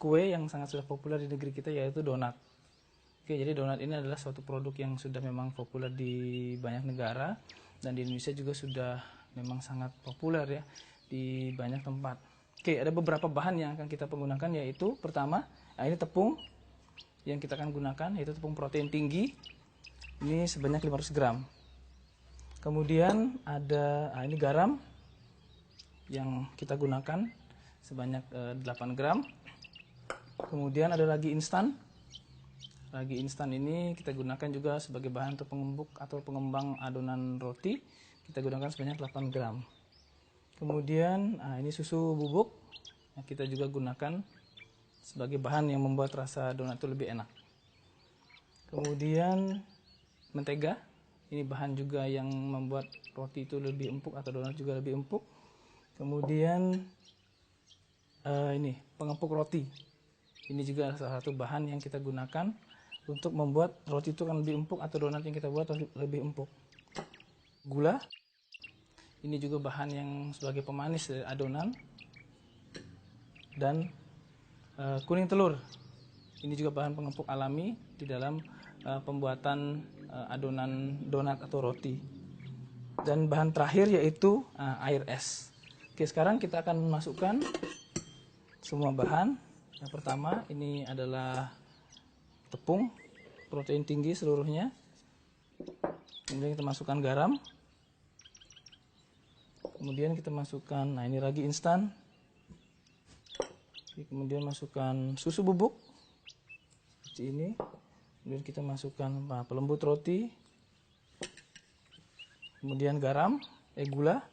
kue yang sangat sudah populer di negeri kita, yaitu donat. Oke, jadi donat ini adalah suatu produk yang sudah memang populer di banyak negara, dan di Indonesia juga sudah memang sangat populer ya di banyak tempat. Oke, ada beberapa bahan yang akan kita gunakan, yaitu pertama, ini tepung yang kita akan gunakan, yaitu tepung protein tinggi. Ini sebanyak 500 gram. Kemudian ada ini garam yang kita gunakan sebanyak 8 gram. Kemudian ada ragi instan. Ragi instan ini kita gunakan juga sebagai bahan untuk pengembuk atau pengembang adonan roti. Kita gunakan sebanyak 8 gram. Kemudian ini susu bubuk yang kita juga gunakan sebagai bahan yang membuat rasa donat itu lebih enak. Kemudian mentega, ini bahan juga yang membuat roti itu lebih empuk atau donat juga lebih empuk. Kemudian ini pengepuk roti, ini juga salah satu bahan yang kita gunakan untuk membuat roti itu kan lebih empuk atau donat yang kita buat lebih empuk. Gula, ini juga bahan yang sebagai pemanis dari adonan. Dan kuning telur, ini juga bahan pengempuk alami di dalam pembuatan adonan donat atau roti. Dan bahan terakhir yaitu air es. Oke, sekarang kita akan masukkan semua bahan. Yang pertama ini adalah tepung protein tinggi seluruhnya. Kemudian kita masukkan garam. Kemudian kita masukkan, ini ragi instan. Kemudian masukkan susu bubuk seperti ini. Kemudian kita masukkan pelembut roti. Kemudian garam, gula.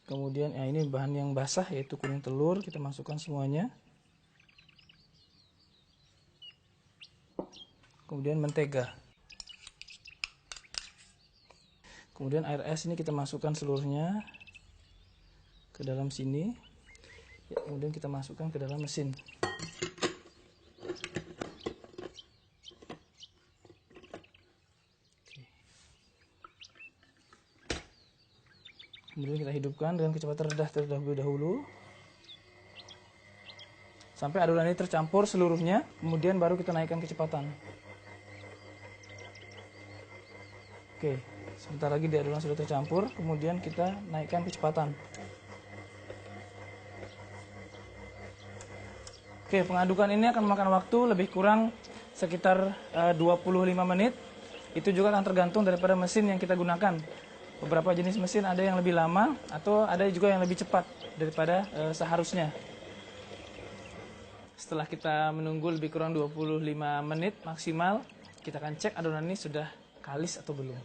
Kemudian ini bahan yang basah yaitu kuning telur, kita masukkan semuanya. Kemudian mentega. Kemudian air es ini kita masukkan seluruhnya ke dalam sini. Ya, kemudian kita masukkan ke dalam mesin. Kemudian kita hidupkan dengan kecepatan rendah terlebih dahulu sampai adonan ini tercampur seluruhnya. Kemudian baru kita naikkan kecepatan. Oke, sebentar lagi di adonan sudah tercampur. Kemudian kita naikkan kecepatan. Oke, pengadukan ini akan memakan waktu lebih kurang sekitar 25 menit. Itu juga akan tergantung daripada mesin yang kita gunakan. Beberapa jenis mesin ada yang lebih lama atau ada juga yang lebih cepat daripada seharusnya. Setelah kita menunggu lebih kurang 25 menit maksimal, kita akan cek adonan ini sudah kalis atau belum.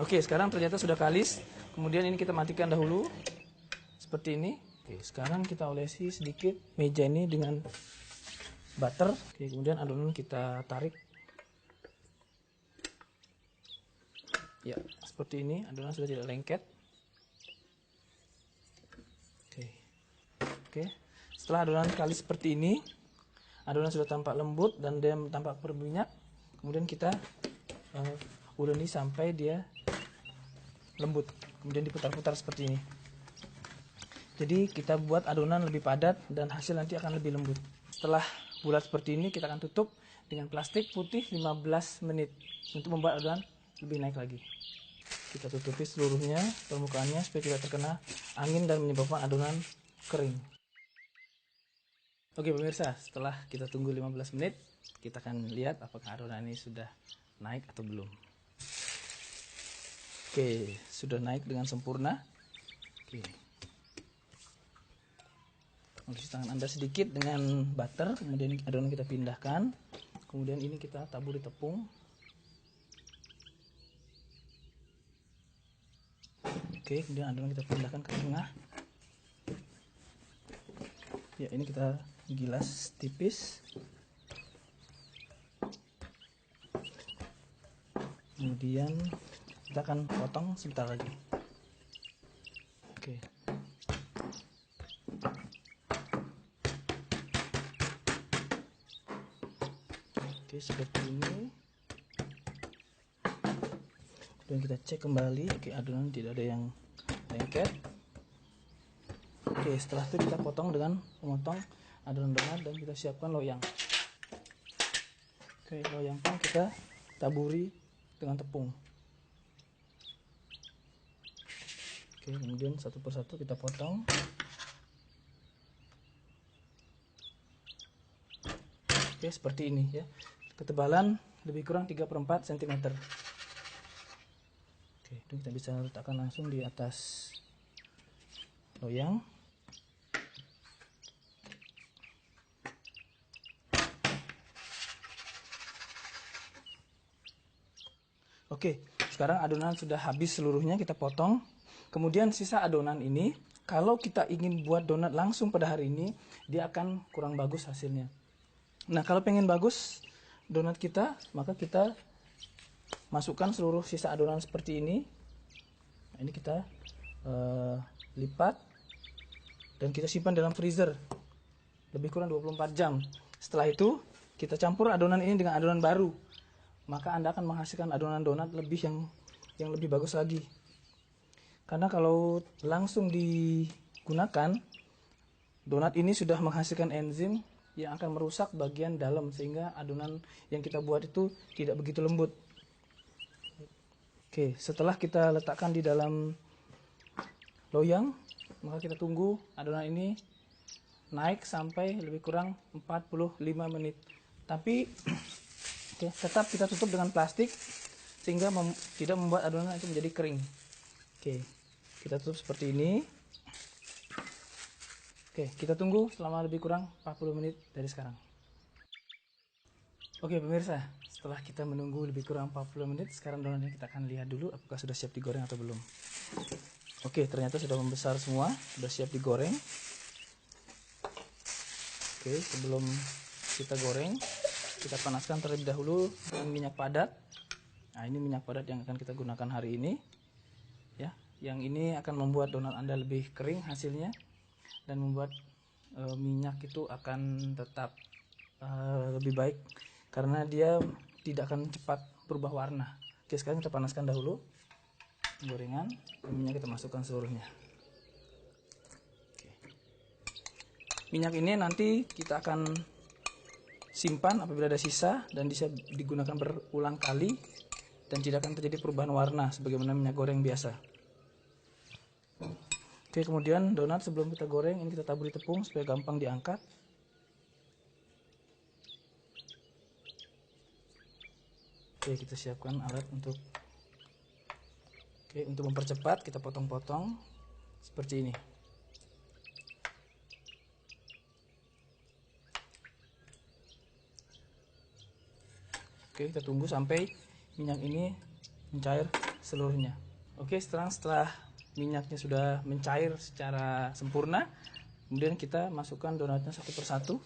Oke, sekarang ternyata sudah kalis. Kemudian ini kita matikan dahulu seperti ini. Oke, sekarang kita olesi sedikit meja ini dengan butter. Oke, kemudian adonan kita tarik. Ya, seperti ini, adonan sudah tidak lengket. Oke. Setelah adonan kalis seperti ini, adonan sudah tampak lembut dan dia tampak berminyak. Kemudian kita uleni sampai dia lembut. Kemudian diputar-putar seperti ini. Jadi kita buat adonan lebih padat dan hasil nanti akan lebih lembut. Setelah bulat seperti ini, kita akan tutup dengan plastik putih 15 menit untuk membuat adonan lebih naik lagi. Kita tutupi seluruhnya permukaannya supaya tidak terkena angin dan menyebabkan adonan kering. Oke pemirsa, setelah kita tunggu 15 menit, kita akan lihat apakah adonan ini sudah naik atau belum. Oke, sudah naik dengan sempurna. Oke. Olesi tangan Anda sedikit dengan butter, kemudian adonan kita pindahkan. Kemudian ini kita taburi tepung. Oke, kemudian adonan kita pindahkan ke tengah. Ya, ini kita gilas tipis. Kemudian kita akan potong sebentar lagi. Oke. Oke, seperti ini. Dan kita cek kembali, oke, adonan tidak ada yang lengket. Oke, setelah itu kita potong dengan memotong adonan donat dan kita siapkan loyang. Oke, loyang pun kita taburi dengan tepung. Oke, kemudian satu persatu kita potong. Oke, seperti ini ya. Ketebalan lebih kurang 3/4 cm. Oke, itu kita bisa letakkan langsung di atas loyang. Oke, sekarang adonan sudah habis seluruhnya, kita potong. Kemudian sisa adonan ini, kalau kita ingin buat donat langsung pada hari ini, dia akan kurang bagus hasilnya. Nah, kalau pengen bagus donat kita, maka kita masukkan seluruh sisa adonan seperti ini. Nah, ini kita lipat dan kita simpan dalam freezer lebih kurang 24 jam. Setelah itu kita campur adonan ini dengan adonan baru, maka Anda akan menghasilkan adonan donat yang lebih bagus lagi. Karena kalau langsung digunakan, donat ini sudah menghasilkan enzim yang akan merusak bagian dalam, sehingga adonan yang kita buat itu tidak begitu lembut. Oke, setelah kita letakkan di dalam loyang, maka kita tunggu adonan ini naik sampai lebih kurang 45 menit. Tapi oke, tetap kita tutup dengan plastik sehingga tidak membuat adonan itu menjadi kering. Oke, kita tutup seperti ini. Oke, kita tunggu selama lebih kurang 40 menit dari sekarang. Oke pemirsa, setelah kita menunggu lebih kurang 40 menit, sekarang donatnya kita akan lihat dulu apakah sudah siap digoreng atau belum. Oke, ternyata sudah membesar semua, sudah siap digoreng. Oke, sebelum kita goreng, kita panaskan terlebih dahulu dengan minyak padat. Nah, ini minyak padat yang akan kita gunakan hari ini. Ya, yang ini akan membuat donat Anda lebih kering hasilnya, dan membuat minyak itu akan tetap lebih baik karena dia tidak akan cepat berubah warna. Oke, sekarang kita panaskan dahulu gorengan, minyak kita masukkan seluruhnya. Oke. Minyak ini nanti kita akan simpan apabila ada sisa dan bisa digunakan berulang kali dan tidak akan terjadi perubahan warna sebagaimana minyak goreng biasa. Oke, kemudian donat sebelum kita goreng ini kita taburi tepung supaya gampang diangkat. Oke, kita siapkan alat untuk mempercepat, kita potong-potong seperti ini. Oke, kita tunggu sampai minyak ini mencair seluruhnya. Oke, setelah minyaknya sudah mencair secara sempurna, kemudian kita masukkan donatnya satu persatu.